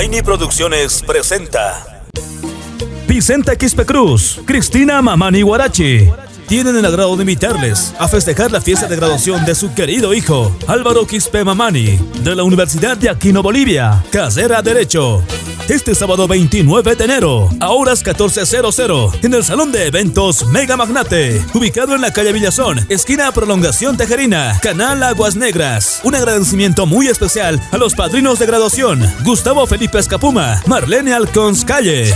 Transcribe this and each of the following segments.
Aini Producciones presenta Vicenta Quispe Cruz, Cristina Mamani Guarachi tienen el agrado de invitarles a festejar la fiesta de graduación de su querido hijo Álvaro Quispe Mamani de la Universidad de Aquino, Bolivia, carrera Derecho. Este sábado 29 de enero, a horas 14:00, en el Salón de Eventos Mega Magnate, ubicado en la calle Villazón, esquina Prolongación Tejerina, Canal Aguas Negras. Un agradecimiento muy especial a los padrinos de graduación, Gustavo Felipe Escapuma, Marlene Alconscalle.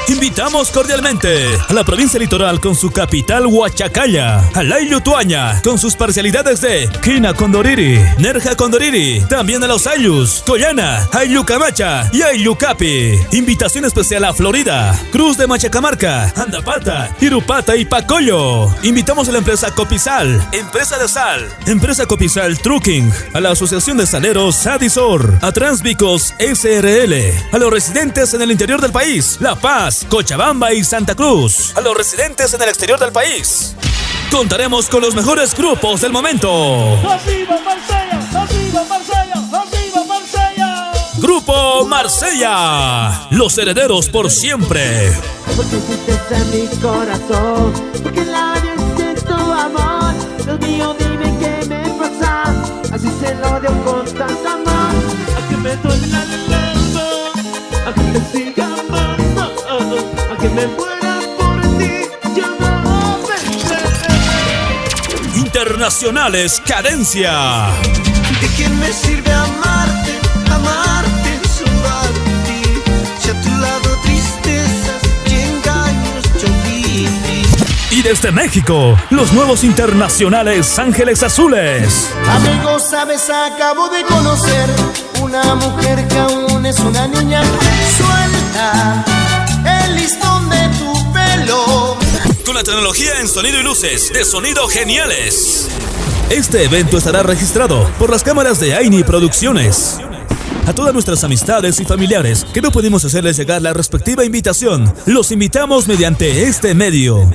Invitamos cordialmente a la provincia litoral con su capital Huachacalla, a Laylu Tuaña con sus parcialidades de Quina Condoriri, Nerja Condoriri, también a los Ayllus, Collana, Ayllu Camacha y Ayllu Capi. Invitación especial a Florida, Cruz de Machacamarca, Andapata, Irupata y Pacoyo. Invitamos a la empresa Copisal, Empresa de Sal, Empresa Copisal Trucking, a la Asociación de Saleros Sadisor, a Transbicos SRL, a los residentes en el interior del país, La Paz, Cochabamba y Santa Cruz, a los residentes en el exterior del país. Contaremos con los mejores grupos del momento. ¡Arriba Marsella! ¡Arriba Marsella! ¡Arriba Marsella! Grupo Marsella, los herederos por siempre. Porque sientes en mi corazón, porque la es tu amor. Dios mío, dime qué me pasa, así se lo dio con tanta amor. A que me duele el alma, a que te siga amando, a que me muera por ti, yo no pensé. Internacionales Cadencia. ¿De quién me sirve amarte, amarte solo a ti? Si a tu lado tristezas y engaños yo viví. Y desde México, los nuevos internacionales Ángeles Azules. Amigo, sabes, acabo de conocer una mujer que aún es una niña. Suelta el listón de tu pelo. Con la tecnología en sonido y luces de Sonido Geniales. Este evento estará registrado por las cámaras de Aini Producciones. A todas nuestras amistades y familiares que no pudimos hacerles llegar la respectiva invitación, los invitamos mediante este medio.